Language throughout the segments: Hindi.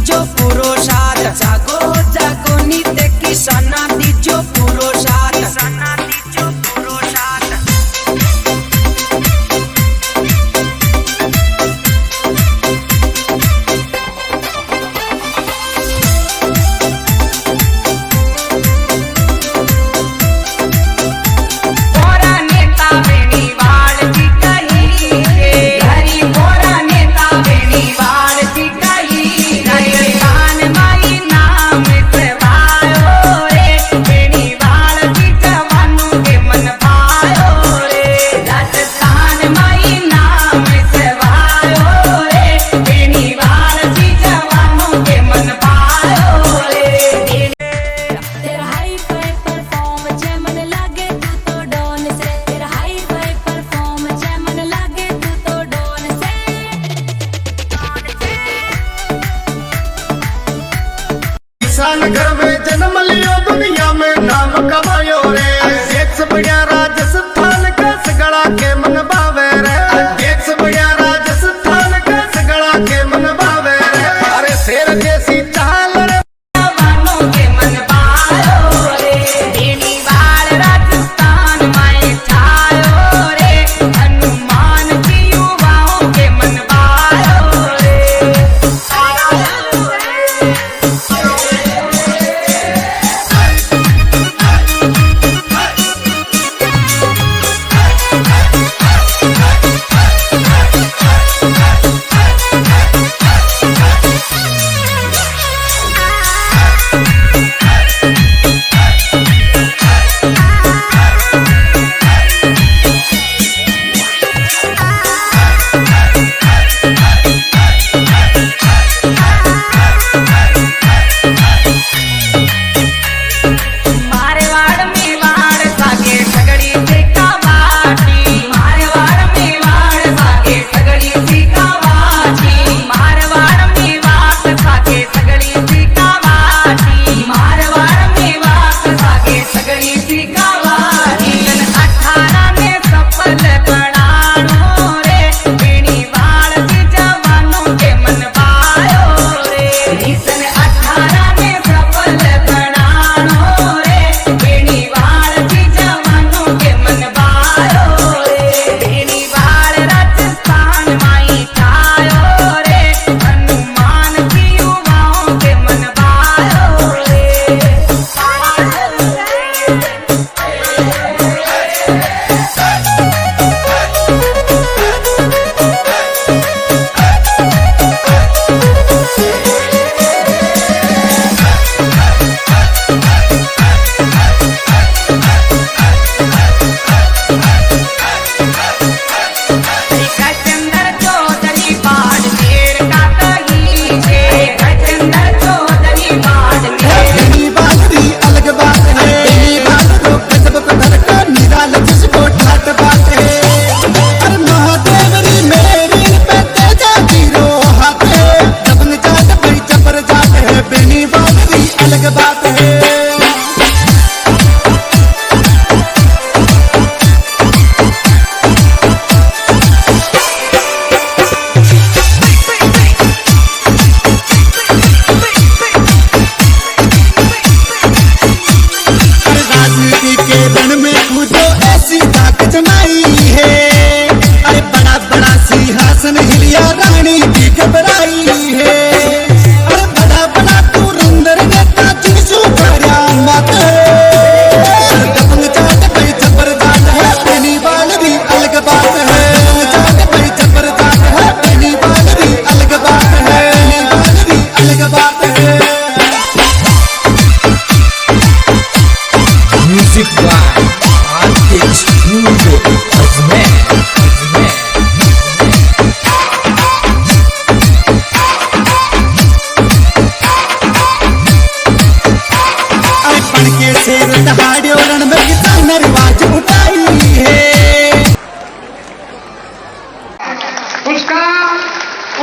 दिजो पुरो साथ जागो जागो निते किसना दिजो पुरो साथ किसना दिजो पुरो साथ घर में जन्म लियो दुनिया में नाम कमायो रे एक से बढ़िया राजस्थान का सगड़ा के मन भावे रे एक से बढ़िया राजस्थान का सगड़ा के मन भावे रे अरे शेर जैसी चाल रे जवानों के मन भायो रे बेनीवाल राजस्थान माए छायो रे हनुमान जी युवाओं के मन भायो रे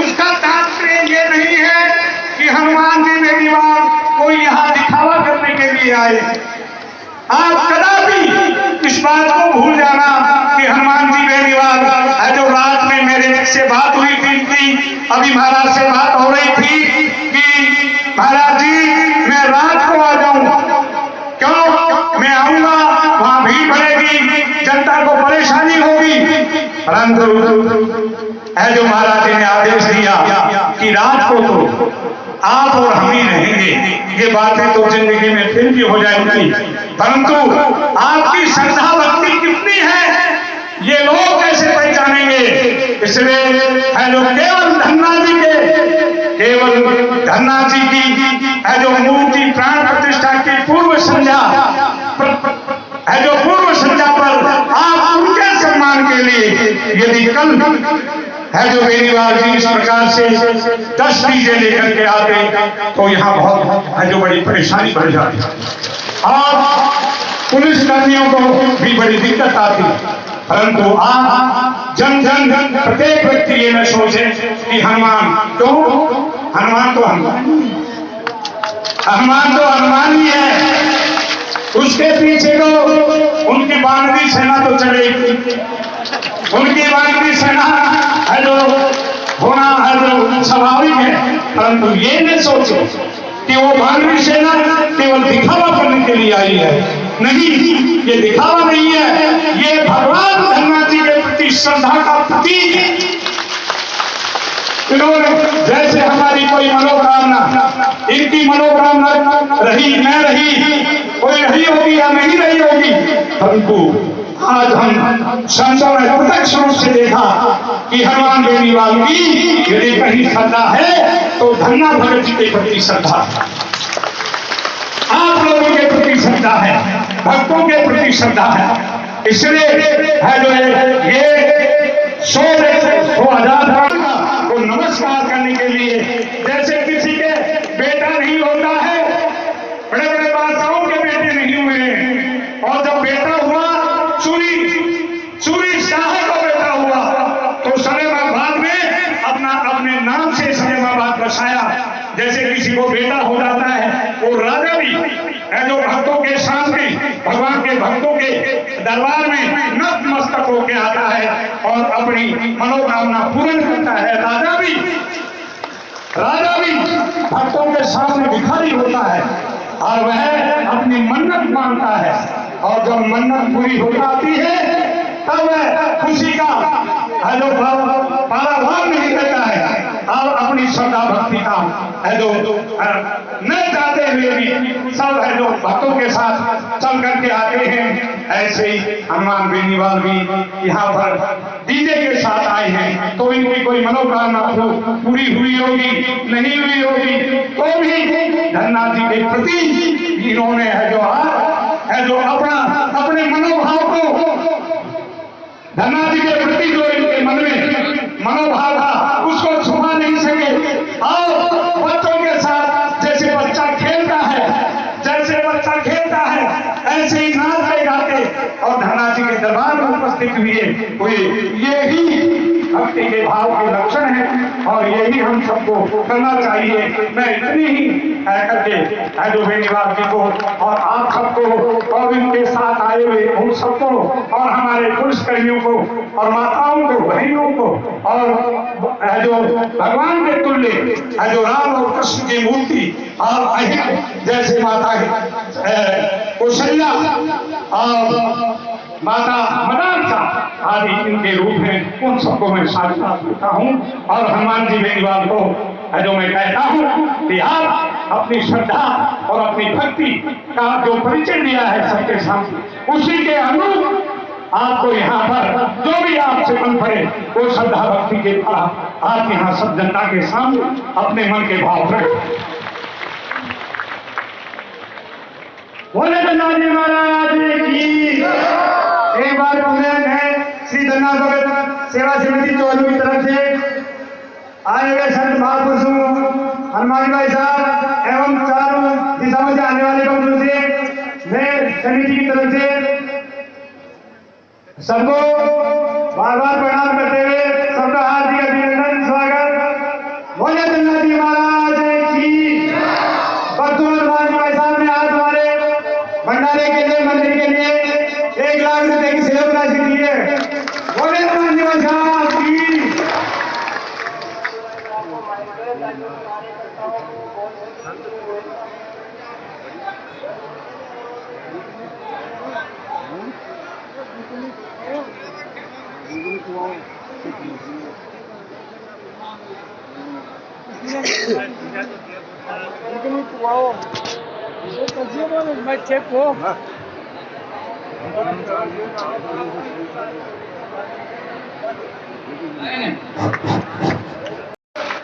उसका तात्पर्य ये नहीं है कि हनुमान जी बेनीवाल कोई यहाँ दिखावा करने के लिए आए। आप कदापि इस बात को भूल जाना कि हनुमान जी बेनीवाल है जो रात में मेरे से बात हुई थी, अभी महाराज से बात हो रही थी कि महाराज जी मैं रात को आ जाऊं, क्यों मैं आऊंगा वहां भीड़ पड़ेगी, जनता को परेशानी होगी। परंतु जो महाराज जी ने आदेश दिया कि रात को तो आप और हम ही रहेंगे, ये बातें तो जिंदगी में फिर भी हो जाएंगी, परंतु आपकी श्रद्धा भक्ति कितनी है ये लोग कैसे पहचानेंगे। इसलिए है जो केवल धन्ना जी की है जो मूर्ति प्राण प्रतिष्ठा की पूर्व संध्या है, जो पूर्व संध्या पर आप उनके सम्मान के लिए यदि कल है जो बेनीवाल जी इस प्रकार से 10 डीजे लेकर के आते तो यहाँ बहुत है जो बड़ी परेशानी बढ़ जाती और पुलिस कर्मियों को भी बड़ी दिक्कत आती। परंतु आप जन प्रत्येक व्यक्ति ये न सोचे कि हनुमान तो हनुमान ही है, उसके पीछे तो उनकी बानरी सेना तो चलेगी, उनकी बानरी सेना है जो होना है जो स्वाभाविक है। परंतु ये न सोचो कि वो बानरी सेना केवल दिखावा करने के लिए आई है, नहीं, ये दिखावा नहीं है, ये भगवान धन्ना जी के प्रति श्रद्धा का प्रतीक है। इन्होंने जैसे हमारी कोई मनोकामना, इनकी मनोकामना रही न रही, कोई रही होगी या नहीं रही होगी, परंतु आज हम संतों ने प्रत्यक्ष रूप से देखा कि हनुमान बेनीवाल की यदि कहीं श्रद्धा है तो धन्ना भगत जी के प्रति श्रद्धा है, आप लोगों के प्रति श्रद्धा है, भक्तों के प्रति श्रद्धा है। इसलिए है जो ये सो आजाद को नमस्कार करने के लिए, जैसे किसी के बेटा नहीं होता है, बड़े बड़े बादशाहों के बेटे नहीं हुए, और जब बेटा हुआ सूरी शाह का बेटा हुआ तो सलेमाबाद में अपने नाम से सलेमाबाद बसाया। जैसे किसी को बेटा हो जाता है वो राजा भी है जो भक्तों के सामने भगवान के भक्तों के दरबार में नतमस्तक होके आता है और अपनी मनोकामना पूर्ण करता है। राजा भी भक्तों के सामने भिखारी होता है और वह अपनी मन्नत मांगता है, और जब मन्नत पूरी हो जाती है तब वह खुशी का है जो पाराभार नहीं करता है और अपनी श्रद्धा भक्ति का है जो न चाहते हुए भी सब है जो भक्तों के साथ चल करके आते हैं। ऐसे ही हनुमान बेनीवाल भी यहाँ पर डीजे के साथ आए हैं, तो इनकी कोई मनोकामना पूरी हुई होगी, नहीं हुई होगी, तो भी धन्ना जी के प्रति इन्होंने है जो अपने मनोभाव को धन्ना जी के प्रति जो इनके मन में मनोभाव था उसको छुपा नहीं सके, और बच्चों के साथ जैसे बच्चा खेलता है ऐसे ही नाचते गाते और धन्ना जी के दरबार में उपस्थित हुए यही भक्ति के भाव के लक्षण है, और यही हम सबको करना चाहिए। मैं इतनी ही करके जो बेनीवाल जी को और आप सबको और इनके साथ आए हुए उन सबको और हमारे पुलिसकर्मियों को और माताओं को, बहनों को, और जो भगवान के तुल्य जो राम और कृष्ण की मूर्ति और अहिर जैसे माता कौशल्या और माता मदानसा आदि इनके रूप हैं, उन सबको मैं साक्षात करता हूँ। और हनुमान जी बेनीवाल को जो मैं कहता हूँ कि आप अपनी श्रद्धा और अपनी भक्ति का जो परिचय दिया है सबके सामने, उसी के अनुरूप आपको यहाँ पर जो भी आपसे मन पड़े वो श्रद्धा भक्ति के द्वारा आप यहाँ सब जनता के सामने अपने मन के भाव रखें। बोले धन्ना जी महाराज की। एक बार मैं श्री धन्ना भगत सेवा समिति चौधरी की तरफ से आए हुए संत महापुरुषों हनुमान भाई साहब एवं चारों दिशाओं से आने वाले बंधुओं से मैं समिति की तरफ से सबको बार बार प्रणाम करते हुए सबका हार्दिक अभिनंदन स्वागत। बोले धन्ना जी महाराज की। भक्तों हनुमान भाई साहब ने आज हमारे भंडारे के लिए मंदिर के लिए 1 लाख रुपए की सेवा राशि दी है। बोले हनुमान जी महाराज की।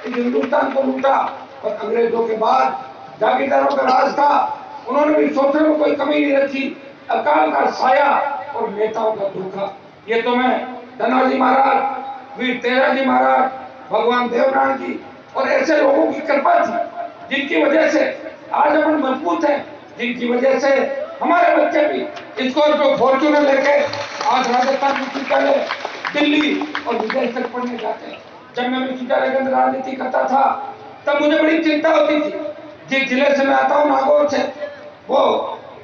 हिंदुस्तान को लूटा और अंग्रेजों के बाद जागीरदारों का राज था, उन्होंने भी सोचने में कोई कमी नहीं रखी। अकाल का साया और नेताओं का धोखा, ये तो मैं धनाजी महाराज, वीर तेजाजी महाराज, भगवान देवनारायण जी और ऐसे लोगों की कृपा थी जिनकी वजह से आज अपन मजबूत हैं, जिनकी वजह से हमारे बच्चे भी स्कॉर्पियो फॉर्च्यूनर लेके आज राजस्थान विश्वविद्यालय, दिल्ली और विदेश तक पढ़ने जाते हैं। जब मैं विश्वविद्यालय के अंदर राजनीति करता था तब मुझे बड़ी चिंता होती थी। जिस जिले से मैं आता हूँ, नागौर से, वो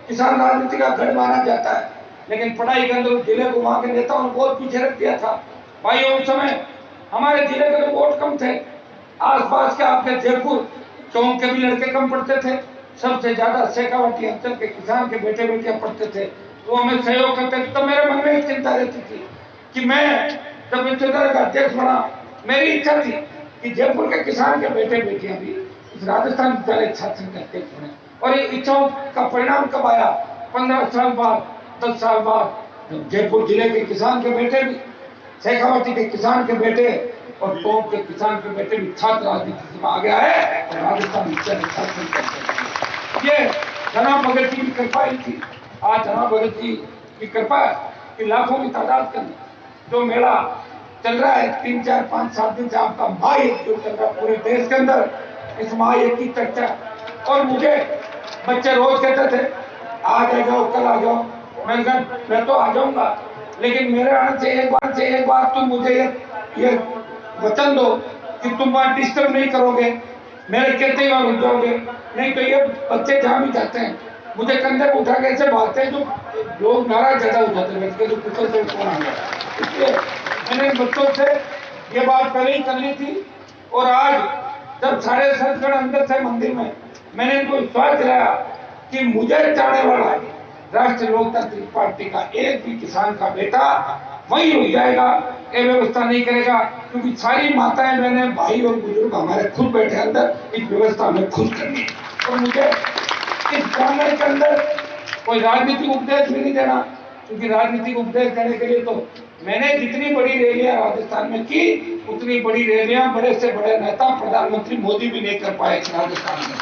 किसान राजनीति का गढ़ माना जाता है, लेकिन पढ़ाई के अंदर उस जिले को वहां के नेताओं ने बहुत पीछे रख दिया था। भाई उस समय हमारे जिले के तो वोट कम थे, आसपास के आपके जयपुर चौक के भी लड़के कम पढ़ते थे, सबसे ज्यादा शेखावाटी अंचल के किसान के बेटे बेटियां पढ़ते थे, वो हमें सहयोग करते थे। तो मेरे मन में एक चिंता रहती थी कि मैं जब विश्वविद्यालय का अध्यक्ष बना, मेरी इच्छा थी कि जयपुर के किसान के बेटे बेटियां भी इस राजस्थान विद्यालय छात्र संघ के अध्यक्ष बने। और ये इच्छाओं का परिणाम कब आया? 15 साल बाद, 10 साल बाद, जयपुर जिले के किसान के बेटे भी, शेखावाटी के किसान के बेटे और टोंक के किसान के बेटे भी छात्र राजनीति में आ गया है और राजस्थान विद्यालय छात्र संघ। ये जनाब भगत जी की कृपा ही थी। आज जनाब भगत जी की कृपा कि लाखों की तादाद के अंदर जो मेला चल रहा है 3, 4, 5, 7 दिन से आपका महायज्ञ जो चल रहा है पूरे देश के अंदर, इस महायज्ञ की चर्चा। और मुझे बच्चे रोज कहते थे आज आ जाओ, कल आ जाओ। मैं तो आ जाऊंगा, लेकिन मेरे आने से एक बार तुम मुझे ये वचन दो कि तुम बात डिस्टर्ब नहीं करोगे, मेरे कहते ही वहां रुक जाओगे। नहीं तो ये बच्चे जहां भी जाते हैं मुझे कंधे पर उठा के ऐसे भागते हैं, जो लोग नाराज ज्यादा हो जाते हैं, जो कुछ से कौन आ गया। इसलिए मैंने बच्चों से ये बात पहले ही कर ली थी। और आज जब सारे सचखंड अंदर से मंदिर में, मैंने इनको विश्वास दिलाया कि मुझे चाहने वाला राष्ट्रीय लोकतांत्रिक पार्टी का एक भी किसान का बेटा वही हो जाएगा, ये व्यवस्था नहीं करेगा, क्योंकि सारी माताएं बहनें भाई और बुजुर्ग हमारे खुद बैठे अंदर इस व्यवस्था में खुद करनी है। और मुझे इस ग्रामीण के अंदर कोई राजनीतिक उपदेश भी नहीं देना, क्योंकि राजनीतिक उपदेश देने के लिए तो मैंने जितनी बड़ी रैलियां राजस्थान में की, उतनी बड़ी रैलियां बड़े से बड़े नेता प्रधानमंत्री मोदी भी नहीं कर पाए इस राजस्थान में।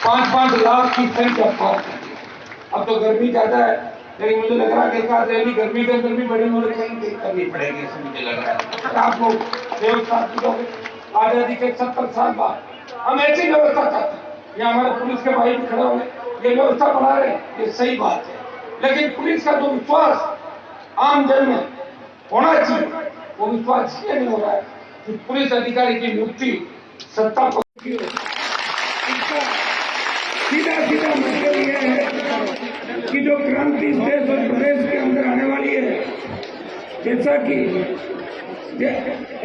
5-5 लाख की संख्या पार कर दी। अब तो गर्मी ज्यादा है, लेकिन मुझे लग रहा है कि रैली गर्मी के अंदर भी बड़ी मुझे कहीं करनी पड़ेगी, ऐसा मुझे लग रहा है। आप लोग व्यवस्था आजादी के 70 साल बाद हम ऐसी व्यवस्था चाहते हैं, या हमारे पुलिस के भाई भी खड़े होंगे, ये व्यवस्था बना रहे, ये सही बात है। लेकिन पुलिस का जो विश्वास आम जन में होना चाहिए, वो विश्वास इसलिए नहीं हो रहा है कि पुलिस अधिकारी की नियुक्ति सत्ता पर सीधा मतलब यह है कि जो क्रांति इस देश और प्रदेश के अंदर आने वाली है, जैसा कि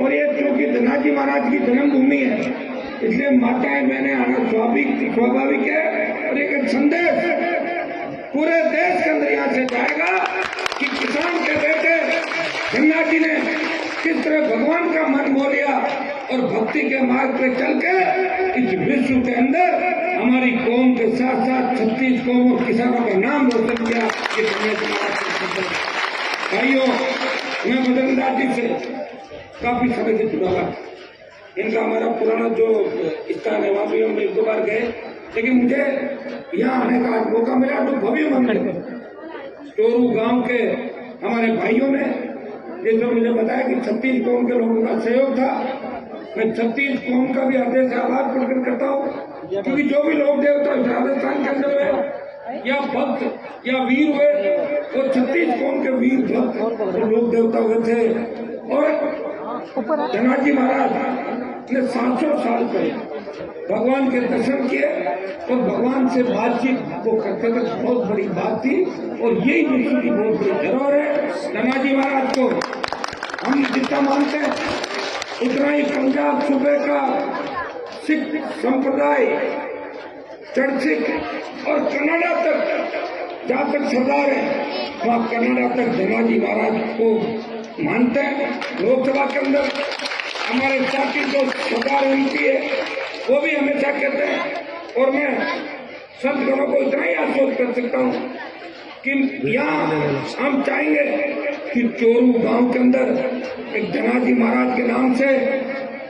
और ये क्योंकि धनाजी महाराज की जन्मभूमि है, इसलिए माताएं बहनें आना स्वाभाविक है। और एक संदेश पूरे देश के अंदर यहाँ से जाएगा कि किसान के बेटे गंगा जी ने किस तरह भगवान का मन मोह लिया और भक्ति के मार्ग पे चल के इस विश्व के अंदर हमारी कौम के साथ साथ 36 कौम और किसानों का नाम रोशन किया। भाइयों, मैं मदन दास जी से काफी समय से जुड़ा हुआ, इनका हमारा पुराना जो स्थान है वहां भी हम 1-2 बार गए, लेकिन मुझे यहाँ आने का मौका मिला तो भव्य मंदिर चोरू गांव के हमारे भाइयों ने, जिसमें मुझे बताया कि 36 कौम के लोगों का सहयोग था। मैं 36 कौम का भी हृदय से आभार प्रकट करता हूँ, क्योंकि जो भी लोग देवता राजस्थान के अंदर हुए या भक्त या वीर हुए, वो 36 कौम के वीर भक्त और लोग देवता हुए थे। और धनाजी महाराज ने 700 साल पहले भगवान के दर्शन किए और भगवान से बातचीत वो करते थे, बहुत बड़ी बात थी। और यही विश्व की बहुत बड़ी धरोहर है। धनाजी महाराज को हम जितना मानते हैं, उतना ही पंजाब सूबे का सिख संप्रदाय, चर्चिक और कनाडा तक, जहाँ तक सरदार है वहाँ कनाडा तक धनाजी महाराज को मानते हैं। लोकसभा के अंदर हमारे साथी जो सरकार एमपी है वो भी हमेशा कहते हैं, और मैं संतगणों को इतना ही आश्वस्त कर सकता हूँ कि यहाँ हम चाहेंगे कि चोरू गांव के अंदर एक धनाजी महाराज के नाम से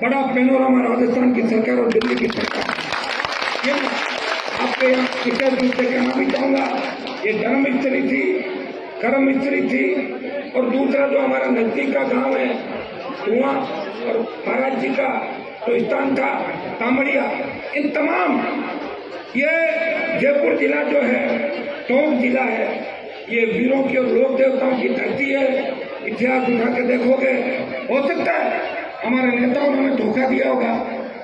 बड़ा पैनोरामा राजस्थान की सरकार और दिल्ली की सरकार, ये आपके यहाँ विशेष रूप से कहना भी चाहूंगा, ये धर्म स्त्री थी, कर्म स्त्री थी। और दूसरा जो हमारा नजदीक का गांव है कुआं, और महाराज जी का जो स्थान था तामड़िया, इन तमाम, ये जयपुर जिला जो है टोंक जिला है, ये वीरों की और लोक देवताओं की धरती है। इतिहास उठा के देखोगे, हो सकता है हमारे नेताओं ने हमें धोखा दिया होगा,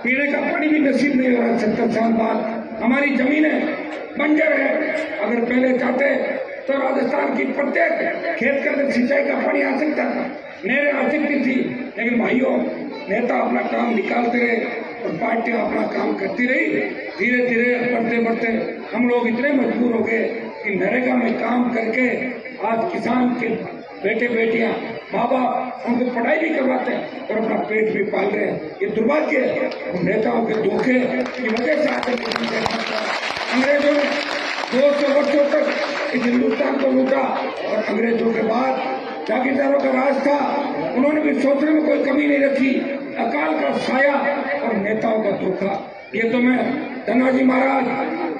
पीने का पानी भी नसीब नहीं हो रहा 70 साल बाद, हमारी जमीनें बंजर है। अगर पहले चाहते तो राजस्थान की प्रत्येक खेत के अंदर सिंचाई का पानी आ सकता था, नहरें आ सकती थी। लेकिन भाइयों, नेता अपना काम निकालते रहे और पार्टियां अपना काम करती रही। धीरे धीरे बढ़ते बढ़ते हम लोग इतने मजबूर हो गए कि नरेगा में काम करके आज किसान के बेटे बेटियां माँ बाप उनको पढ़ाई भी करवाते हैं और अपना पेट भी पाल रहे हैं। ये दुर्भाग्य है नेताओं के धोखे की वजह से अंग्रेजों ने 200 वर्षों तक इस हिंदुस्तान को लूटा, और अंग्रेजों के बाद जागीरदारों का राज था, उन्होंने भी सोचने में कोई कमी नहीं रखी। अकाल का साया और नेताओं का धोखा, ये तो मैं धनाजी महाराज,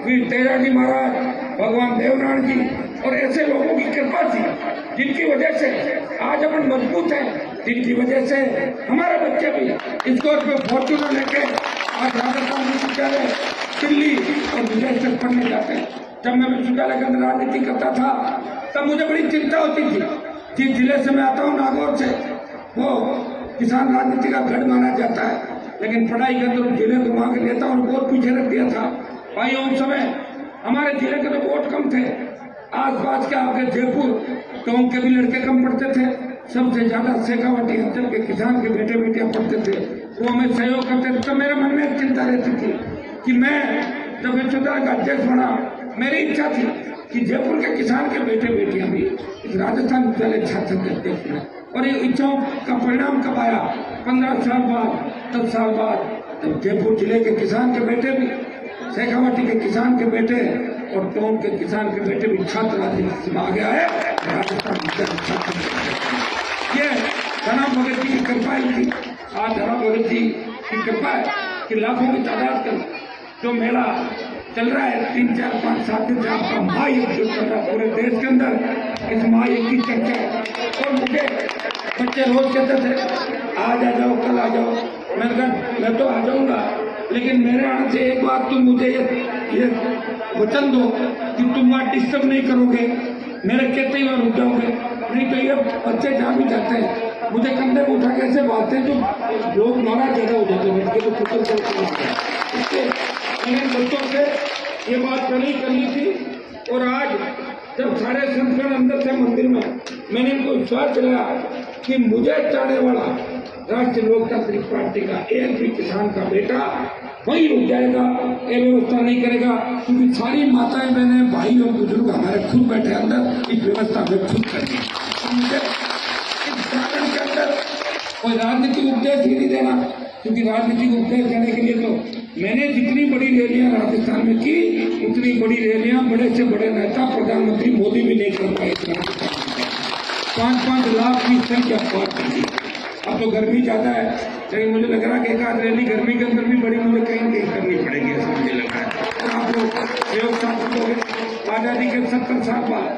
वीर तेजाजी महाराज, भगवान देवनारायण जी और ऐसे लोगों की कृपा थी जिनकी वजह से आज अपन मजबूत हैं, जिनकी वजह से हमारे बच्चे भी स्कॉर्पियो फॉर्च्यूनर लेके आज राजस्थान विश्वविद्यालय दिल्ली और विदेश तक पढ़ने जाते हैं। जब मैं विश्वविद्यालय के अंदर राजनीति करता था तब मुझे बड़ी चिंता होती थी। जिस जिले से मैं आता हूँ नागौर से, वो किसान राजनीति का गढ़ माना जाता है, लेकिन पढ़ाई के अंदर उस जिले को वहां के नेताओं ने बहुत पीछे रख दिया था। भाइयों, उस समय हमारे जिले के तो वोट कम थे, आसपास के आपके जयपुर टोंक के भी लड़के कम पढ़ते थे, सबसे ज्यादा शेखावाटी अंचल के किसान के बेटे बेटियां पढ़ते थे, वो हमें सहयोग करते थे। तो मेरे मन में एक चिंता रहती थी कि मैं जब विश्वविद्यालय का अध्यक्ष बना, मेरी इच्छा थी कि जयपुर के किसान के बेटे बेटियां भी इस राजस्थान विश्वविद्यालय छात्र के अध्यक्ष बने। और ये इच्छाओं का परिणाम कब आया? 15 साल बाद, 10 साल बाद, तब जयपुर जिले के किसान के बेटे भी, शेखावाटी के किसान के बेटे और टोंक के किसान के बेटे भी छात्र राजनीति में आ गया है। राजस्थान विश्वविद्यालय छात्र, ये धना भगत जी की कृपा थी। आज धना भगत जी की कृपा है कि लाखों की तादाद का जो मेला चल रहा है 3, 4, 5, 7 दिन से आपका महायज्ञ जो चल रहा है पूरे देश के अंदर, इस महायज्ञ की चर्चा है। और मुझे बच्चे रोज कहते थे आज आ जाओ, कल आ जाओ। मैंने कहा मैं तो आ जाऊंगा, लेकिन मेरे आने से एक बात तुम मुझे ये वचन दो कि तुम वहाँ डिस्टर्ब नहीं करोगे, मेरे कहते ही वहाँ रुक जाओगे। नहीं तो ये बच्चे जहाँ भी जाते हैं मुझे कंधे को उठा के ऐसे बातें हैं जो लोग नाराज ज्यादा हो जाते हैं, बच्चे को पुत्र इसलिए मैंने बच्चों से ये बात पहले करनी थी। और आज जब सारे संतगण अंदर थे मंदिर में, मैंने इनको विश्वास दिलाया कि मुझे चाहने वाला राष्ट्रीय लोकतांत्रिक पार्टी का एक भी किसान का बेटा वही रुक जाएगा, ये व्यवस्था नहीं करेगा, क्योंकि सारी माताएं बहनें भाई लोग बुजुर्ग हमारे खुद बैठे अंदर इस व्यवस्था में खुद करेंगे। मुझे इस कारण के अंदर कोई राजनीतिक उपदेश ही नहीं देना, क्योंकि राजनीतिक उपदेश देने के लिए तो मैंने जितनी बड़ी रैलियां राजस्थान में की, उतनी बड़ी रैलियां बड़े से बड़े नेता प्रधानमंत्री मोदी भी नहीं कर पाए। 5-5 लाख की संख्या पार कर दी। अब तो गर्मी ज्यादा है, लेकिन मुझे लग रहा है कि एक आध रैली गर्मी के अंदर भी बड़ी मुझे कहीं कहीं करनी पड़ेगी, ऐसा मुझे लग रहा है। और आप लोग सहयोग साथ हो, आजादी के 70 साल बाद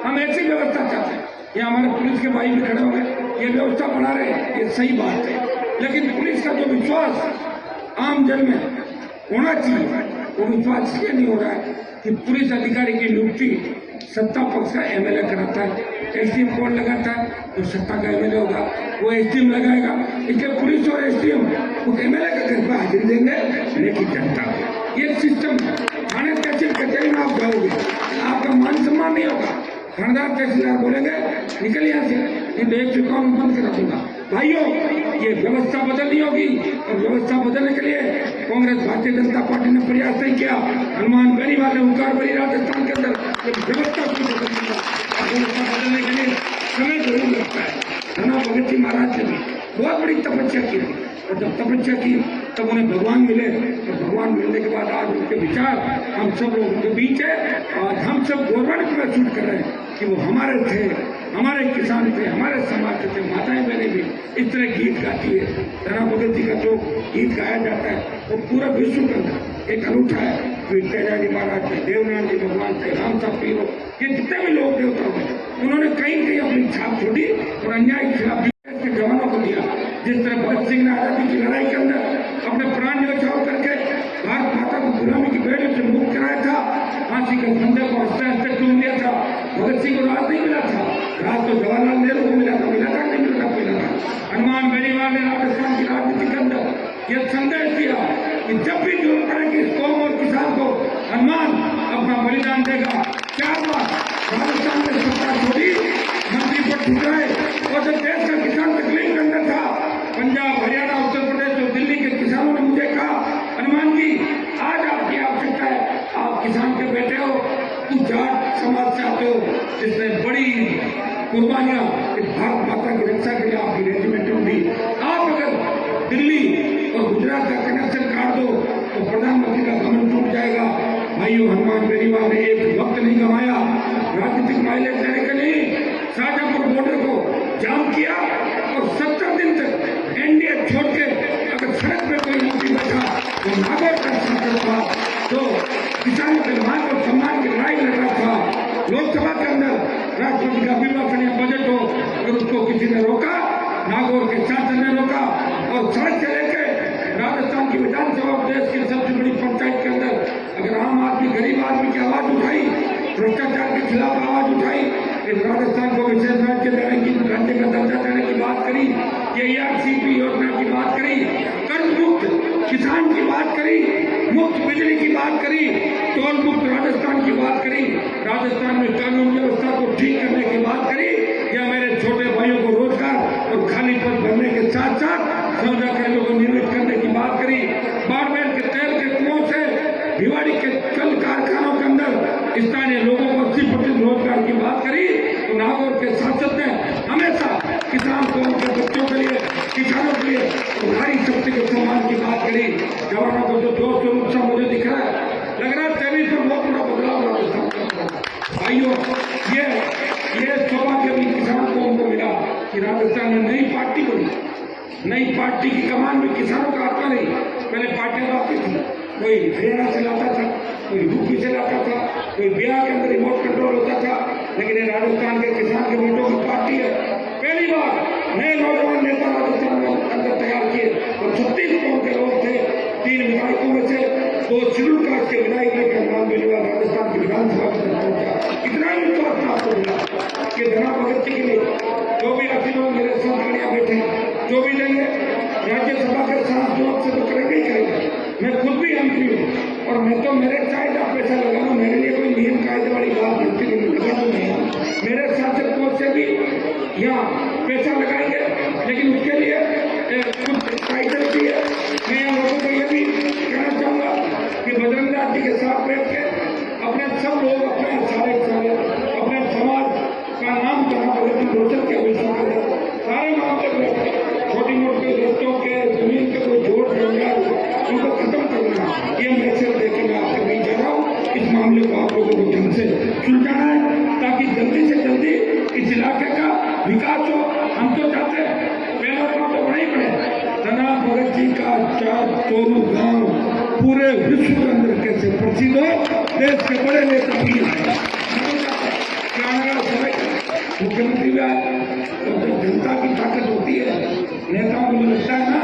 हम ऐसी व्यवस्था चाहते हैं। ये हमारे पुलिस के भाई भी खड़े हो गए, ये व्यवस्था बना रहे हैं, ये सही बात है, लेकिन पुलिस का जो विश्वास आम जन में होना चाहिए, वो विश्वास इसलिए नहीं हो रहा है कि पुलिस अधिकारी की नियुक्ति सत्ता पक्ष का एमएलए कराता है, एसडीएम कौन लगाता है? जो सत्ता का एमएलए होगा वो एसडीएम लगाएगा। इसलिए पुलिस और एसडीएम उस एमएलए का घर पर हाजिर देंगे, लेकिन जनता ये सिस्टम थाने तहसील कचहरी में आप जाओगे, आपका मान सम्मान नहीं होगा। थानेदार तहसीलदार बोलेंगे निकल यहाँ से, इन एक चुकाव बंद करा दूंगा। भाइयों, ये व्यवस्था बदलनी होगी, और व्यवस्था बदलने के लिए कांग्रेस भारतीय जनता पार्टी ने प्रयास नहीं किया। हनुमान गढ़ी वाले ओंकार बड़ी राजस्थान के अंदर व्यवस्था को व्यवस्था बदलने के लिए समय जरूर लगता है। धना भगत तपस्या की थी, और जब तपस्या की तब उन्हें भगवान मिले, और भगवान मिलने के बाद आज उनके विचार हम सब लोगों के बीच है, और हम सब गौरव महसूस कर रहे हैं कि वो हमारे थे, हमारे किसान थे, हमारे समाज के थे। माताएं बहनें भी इस तरह गीत गाती है। धना भगत जी का जो गीत गाया जाता है वो पूरा विश्व के अंदर एक अनूठा है। तेजा जी महाराज थे, देवनारायण जी भगवान थे, राम साहब पीरो, ये जितने भी लोग देवता हुए उन्होंने कहीं कहीं अपनी छाप छोड़ी और अन्याय के खिलाफ के जवानों को दिया। जिस तरह भगत सिंह ने आजादी की लड़ाई के अंदर अपने प्राण न्यौछावर करके भारत माता को गुलामी की बेड़े से मुक्त कराया था, फांसी के फंदे को हंसते हंसते चूम लिया था। भगत सिंह को राज नहीं मिला था, राज तो जवाहरलाल नेहरू को मिला था, नहीं मिला था। हनुमान बेनीवाल ने राजस्थान की राजनीति के अंदर यह संदेश दिया कि जब भी जरूरत पड़ेगी इस कौम और किसान को हनुमान अपना बलिदान देगा। क्या बात, राजस्थान में सत्ता छोड़ी, मंत्री पर ठुकराए, और जब देश का किसान तकलीफ के अंदर था, पंजाब, हरियाणा, उत्तर प्रदेश और दिल्ली के किसानों ने मुझे कहा, हनुमान जी आज आपकी आवश्यकता है, आप किसान के बेटे हो, कुछ जाट समाज से आते हो, जिसने बड़ी कुर्बानियां इस भारत माता की रक्षा के लिए आपकी रेजिमेंट में दी। आप अगर दिल्ली और गुजरात का कनेक्शन काट दो तो प्रधानमंत्री का गमन टूट जाएगा। भाइयों, हनुमान बेनीवाल ने एक वक्त नहीं गंवाया, राजनीतिक माइलेज देने के लिए शाहजहांपुर बॉर्डर को जाम किया, और 70 दिन तक एनडीए छोड़ के अगर सड़क पे कोई मंत्री बैठा तो नागौर का सांसद था, तो किसानों के मान और सम्मान की लड़ाई लड़ रहा था। लोकसभा के अंदर राष्ट्रपति का अभिभाषण या बजट हो, अगर उसको किसी ने रोका, नागौर के सांसद ने रोका, और सड़क से लेकर राजस्थान की विधानसभा देश की सबसे बड़ी पंचायत के अंदर अगर आम आदमी, गरीब आदमी की आवाज उठाई, भ्रष्टाचार के खिलाफ आवाज उठाई, इस राजस्थान को विशेष राज्य देने की, राज्य का दर्जा देने की बात करी, ARCP योजना की बात करी, कर्ज मुक्त किसान की बात करी, मुफ्त बिजली की बात करी, टोल मुक्त राजस्थान की बात करी, राजस्थान में कानून व्यवस्था को ठीक करने की बात करी, या मेरे छोटे भाइयों को रोजगार और खाली पद भरने के साथ साथ समझा कर्मियों को नियमित करने की बात करी, बाड़मेर के तेल के कुओं से भिवाड़ी के कल कारखानों के अंदर स्थानीय लोगों को 80% रोजगार की बात करी, तो नागौर के सांसद ने हमेशा किसान को, उनके बच्चों के लिए, किसानों के लिए नारी शक्ति के सम्मान की बात करी। जवानों को जो जोश और उत्साह मुझे दिख रहा है, लग रहा है 23 में बहुत बड़ा बदलाव राजस्थान का। भाइयों, ये सौभाग्य भी किसान को उनको मिला कि राजस्थान में नई पार्टी बनी, नई पार्टी की कमान भी किसानों का हाथ में रही। पहले पार्टियां आती थी, कोई हरियाणा से लाता था, कोई यूपी से लाता था, कोई बिहार के अंदर रिमोट कंट्रोल होता था, लेकिन ये राजस्थान के किसान के बेटों की पार्टी है। पहली बार नए नौजवान नेता राजस्थान में अंदर तैयार किए, और 36 कौम के लोग थे, 3 विधायकों में से 2 शेड्यूल कास्ट के विधायक लेकर हनुमान बेनीवाल राजस्थान की विधानसभा में पहुंचा। इतना ही विश्वास आपको मिला कि धना भगत जी के लिए जो भी 80 लोग मेरे साथ खड़िया बैठे, जो भी लेंगे राज्यसभा के सांसदों से तो करेंगे ही करेंगे। मैं खुद भी मंत्री हूँ, और मैं तो मेरे चाहे आप पैसा लगाऊं, मेरे लिए कोई नियम कायदे वाली बात बनती नहीं, लगा तो नहीं। मेरे सांसद कोष से भी यहाँ पैसा लगाएंगे, लेकिन उसके लिए कुछ कायदे भी है। मैं यहाँ लोगों को ये भी कहना चाहूँगा कि बजरंग दास जी के साथ बैठ के अपने सब लोग अपने सारे अपने समाज का नाम करना रोचक के अभिषेक करें, सारे मामले में छोटी मोटी रस्तों के, जमीन के कोई जोड़ जंजाल उनको खत्म करना, ये मैसेज देकर मैं आपके बीच जा रहा हूँ। इस मामले को आप लोगों को ढंग से सुलझाना है, ताकि जल्दी से जल्दी इस इलाके का विकास हो। हम तो चाहते हैं, पहला काम तो बड़ा ही पड़े, धना भगत जी का चोरू गांव पूरे विश्व के अंदर कैसे प्रसिद्ध हो, देश के बड़े नेता भी मुख्यमंत्री भी आए, तो जनता की ताकत होती है। नेताओं को लगता है ना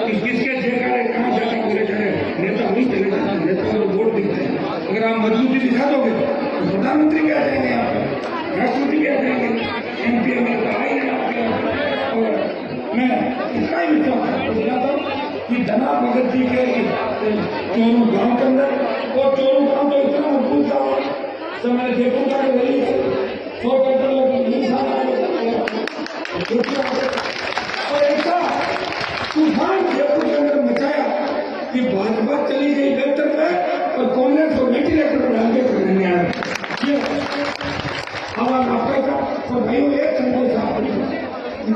कि किसके ठेका है, कहाँ जाकर बोले जाए, नेता वही चले जाते हैं, नेताओं को वोट दिखते हैं। अगर आप मजबूती दिखा दोगे तो प्रधानमंत्री भी आ जाएंगे, यहाँ पर राष्ट्रपति भी आ जाएंगे, MP में तो आएंगे आपके। और मैं इतना ही विश्वास दिलाता हूँ कि धना भगत जी के चोरू गांव के अंदर, और चोरू गांव तो इतना मजबूत था, तो मैं देखूंगा कि वही 100 और ऐसा तूफान जयपुर के अंदर मचाया कि भाजपा चली गई वेंटिलेटर में, और कांग्रेस को वेंटिलेटर में डाल के करने आया। हवा नापा था। और भाइयों, एक संदेश आपको,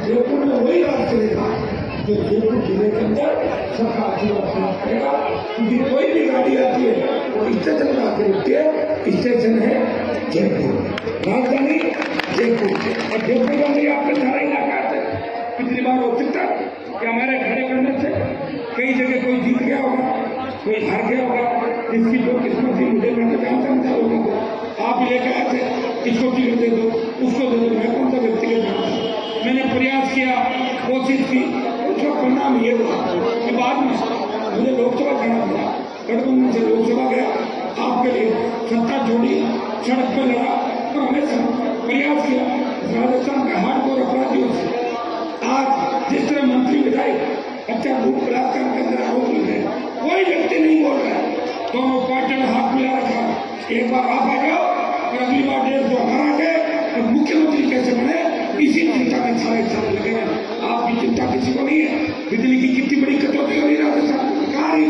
जयपुर में वही राज चलेगा जो जयपुर जिले के अंदर सबका आशीर्वाद प्राप्त करेगा। क्योंकि कोई भी गाड़ी आती है वो स्टेशन पर आकर रुकती है। स्टेशन है जयपुर, राजधानी जयपुर। और जयपुर का भी आपके सारा इलाका से पिछली बार हो सकता है कि हमारे खड़े करने से कई जगह कोई जीत गया होगा, कोई हार गया होगा। जिसकी जो किस्मत थी मुझे मैं तो जानता नहीं था लोगों को। आप लेकर आए थे, इसको टिकट दे दो, उसको दे दो, मैं कौन सा व्यक्तिगत जानता। मैंने प्रयास किया, कोशिश की, उसका परिणाम ये हुआ कि बाद में मुझे लोकसभा जाना पड़ा। गठबंधन से लोकसभा गया, आपके लिए सत्ता छोड़ी, सड़क पर लड़ा और हमेशा प्रयास किया। राजस्थान के हार्डकोर अपराधियों से आज जिस तरह मंत्री विधायक अच्छा भूख बलात्कार के अंदर आरोप मिल रहे, कोई व्यक्ति नहीं बोल रहा है। दोनों पार्टियों ने हाथ मिला रखा, एक बार आप आ जाओ और अगली बार देश जो हमारा है तो मुख्यमंत्री कैसे बने, इसी चिंता में सारे सारे लगे हैं। आपकी चिंता किसी को नहीं है। बिजली की कितनी बड़ी कटौती हो रही राजस्थान, कहा रही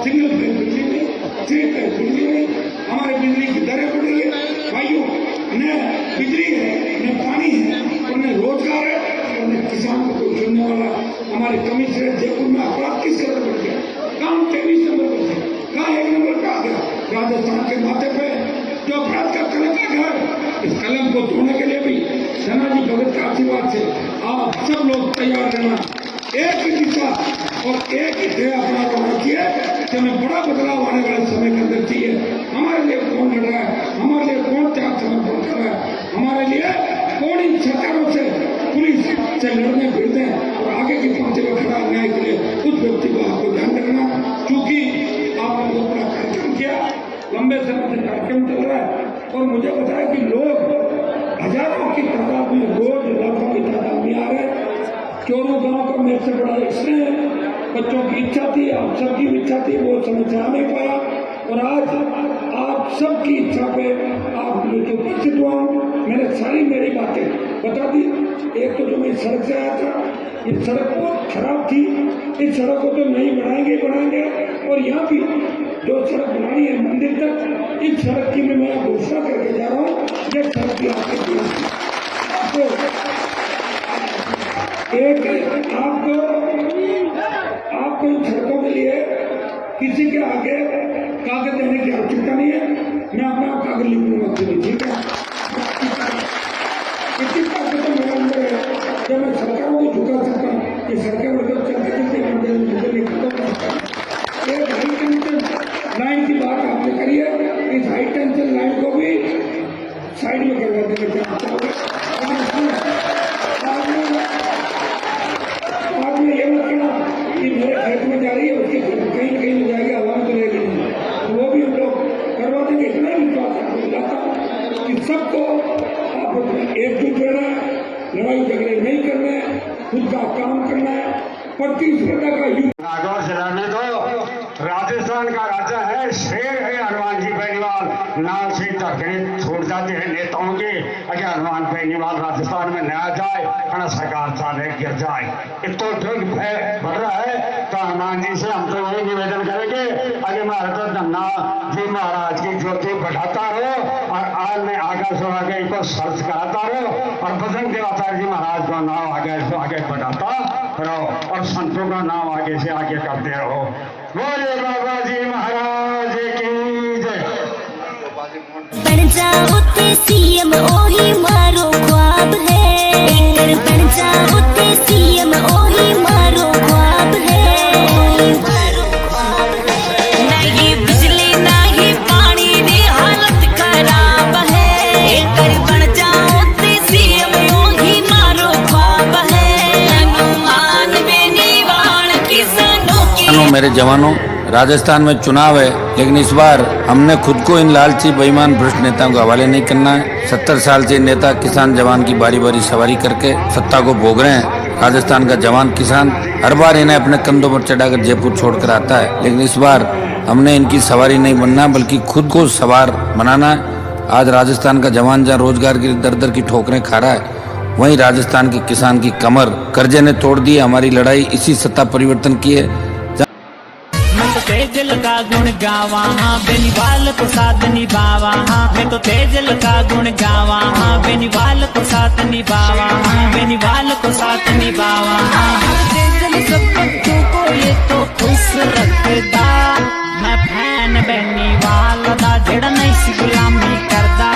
सिंगल फेज बिजली नहीं, थ्री फेज बिजली नहीं, हमारे बिजली की दरें बढ़ रही है। भाइयों, न बिजली है, न पानी है, और न रोजगार है, और न किसान को कोई सुनने वाला। हमारे कमिश्नर जयपुर में अपराध किस कदर बढ़ गया, काम 23 नंबर पर थे, कहाँ 1 नंबर पे आ गया। राजस्थान के माथे पे जो अपराध का कलंक लगा है, इस कलंक को धोने के लिए भी धनाजी भगत का आशीर्वाद से आप सब लोग तैयार रहना। एक ही दिशा और एक ही ध्येय अपना करना चाहिए कि हमें बड़ा बदलाव आने वाले समय के अंदर चाहिए। हमारे लिए कौन लड़ रहा है, हमारे लिए कौन त्याग समर्पण कर रहा है, हमारे लिए कौन इन सरकारों से पुलिस से लड़ने फिरते और आगे की पंक्ति में खड़ा अन्याय के लिए, उस व्यक्ति को आपको ध्यान रखना। चूंकि आपने बहुत बड़ा कार्यक्रम किया, लंबे समय से कार्यक्रम चल रहा है और मुझे बताया कि लोग हजारों की तादाद में, रोज लाखों की तादाद में आ रहे। चोरों गांव का मेरे से बड़ा इसलिए बच्चों की इच्छा थी, आप सबकी इच्छा थी, वो समय से आ नहीं पाया। और आज आप सबकी इच्छा पे आप मुझे उपस्थित हुआ हूँ। मैंने सारी मेरी बातें बता दी। एक तो जो मैं सड़क से आया था, ये सड़क बहुत खराब थी, इस सड़क को तो नहीं बनाएंगे। और यहाँ भी जो सड़क बनानी है मंदिर तक, इस सड़क की मैं घोषणा करके जा रहा हूँ। ये सड़क की आपके आपको इन सड़कों के लिए किसी के आगे कागज देने की आवश्यकता नहीं है। मैं अपना कागज लिख लूंगा, ठीक है। इसी बात तो मेरे अंदर है, जब मैं सरकारों को झुका सकता हूँ कि सरकार मतलब चलते एक हाई टेंशन लाइन की बात आपने करी है, इस हाई टेंशन लाइन को भी साइड में करवा देना चाहता हूँ। आज में ये मत कहना कि मेरे खेत में जा रही है, उसके कहीं न कहीं जाएगी, हवा में चलेगी नहीं, तो वो भी हम लोग करवा देंगे। इतना ही विश्वास आपको दिलाता हूँ कि सबको आप एकजुट रहना है, लड़ाई झगड़े नहीं करना है, खुद का काम करना है, प्रतिस्पर्धा का युद्ध। राजस्थान का राजा है, शेर है हनुमान जी बेनीवाल, नाम से धड़कने छोड़ जाते हैं नेताओं के। अगर हनुमान बेनीवाल राजस्थान में नया जाए, खाना सरकार चाले गिर जाए। इतना ढंग बढ़ रहा है तो हनुमान जी से हम तो ये निवेदन करेंगे, अगर महाराज धन्ना जी महाराज की ज्योति बढ़ाता रहो और आज में आगे से आगे इनको सर्च कराता रहो और बजरंग देवाचार्य जी महाराज का नाम आगे से आगे बढ़ाता रहो और संतों का नाम आगे से आगे करते रहो। बोले बाबा जी महाराज की जय। बन जाओ ते सीएम ओही मारो ख्वाब है, बन जाओ ते सीएम ओही मारो ख्वाब है। नहीं बिजली नहीं पानी दी हालत खराब है, बन जाओ ते सीएम ओही मारो ख्वाब है। हनुमान बेनीवाल किसानों की। मेरे जवानों, राजस्थान में चुनाव है, लेकिन इस बार हमने खुद को इन लालची बेईमान भ्रष्ट नेताओं को हवाले नहीं करना है। 70 साल से नेता किसान जवान की बारी बारी सवारी करके सत्ता को भोग रहे हैं। राजस्थान का जवान किसान हर बार इन्हें अपने कंधों पर चढ़ाकर जयपुर छोड़कर आता है, लेकिन इस बार हमने इनकी सवारी नहीं बनना बल्कि खुद को सवार बनाना है। आज राजस्थान का जवान जहाँ रोजगार की दर दर की ठोकरें खा रहा है, वहीं राजस्थान के किसान की कमर कर्जे ने तोड़ दी। हमारी लड़ाई इसी सत्ता परिवर्तन की है। तेजल का गुण गावा हाँ, बेनीवाल को साथ निभावा हाँ। मैं तो तेजल का गुण गावा हाँ, बेनीवाल को साथ निभावा हाँ, बेनीवाल को साथ निभावा हाँ। सब बच्चों को ये तो खुश रखदा। मैं फैन बैनी वाला दा जेड़ा नहीं सी गुलामी करदा।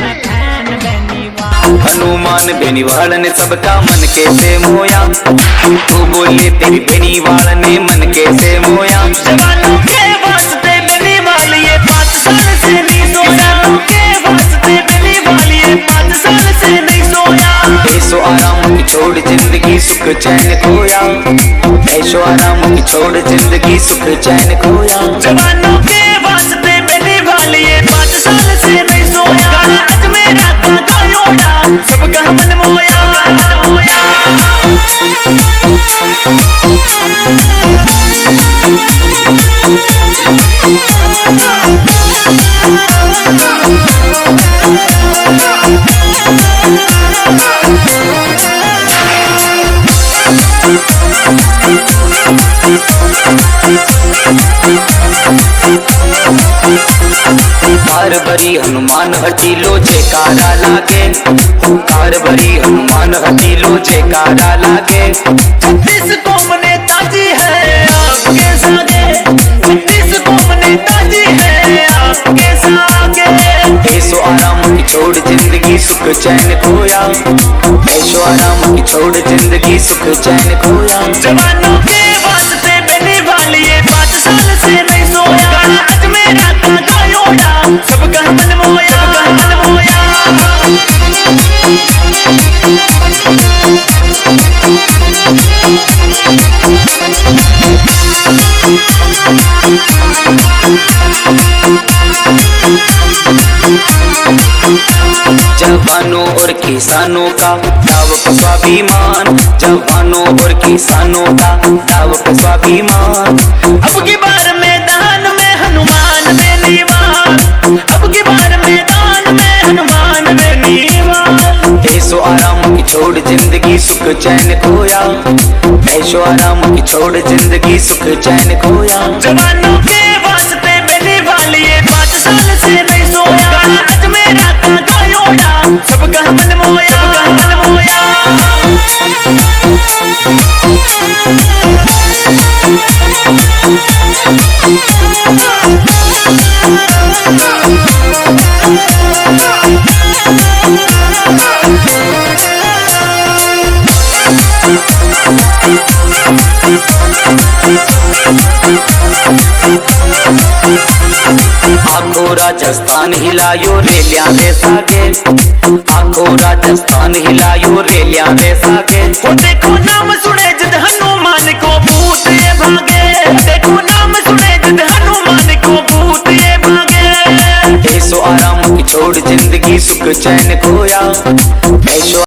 मैं फैन बैनी वाला। हनुमान बेनीवाल ने सबका मन कैसे मोया, तू बोले तेरी बेनीवाल ने मन कैसे मोया। जवानों के वास्ते बेनीवाल ये 5 साल से नहीं सोया, के वास्ते बेनीवाल ये 5 साल से नहीं सोया। ऐशो आराम की छोड़ जिंदगी सुख चैन खोया, ऐशो आराम की छोड़ जिंदगी सुख चैन खोया। जवानों के वास्ते बेनीवाल ये 5 साल से नहीं सोया। आज मेरा गायोड़ा सबका मन मोया, मन मोया। कार भरी हनुमान हटीलो जयकारा लागे, कार भरी हनुमान हटीलो जयकारा लागे। 36 कौम नेताजी है आपके सागे, 36 कौम नेताजी है आपके सागे। ऐशो आराम की छोड़ जिंदगी सुख चैन खोया, ऐशो आराम की छोड़ जिंदगी सुख चैन खोया। जवानों के वास्ते बेनीवाल ये 5 साल से नहीं सोया। आज मेरा गायोड़ा सबका मन मोया, सबका मन मोया। जवानों और किसानों का दाव पे स्वाभिमान, जवानों और किसानों का दाव पे स्वाभिमान। अब की बार मैदान में हनुमान बेनीवाल, अब की बार मैदान में हनुमान बेनीवाल। ऐशो आराम की छोड़ जिंदगी सुख चैन खोया, ऐशो आराम की छोड़ जिंदगी सुख चैन खोया। जवानों के वास्ते बेनीवाल ये 5 साल से नहीं सोया। आज मेरा गायोड़ा सबका मन मोया, सबका मन मोया। आखो राजस्थान हिलायो रेलिया रे सागे, आखो राजस्थान हिलायो रेलिया रे सागे। वो देखो नाम सुने जिद हनुमान को भूत ये भागे, देखो नाम सुने जिद हनुमान को भूत ये भागे। ऐशो आराम की छोड़ जिंदगी सुख चैन खोया, ऐशो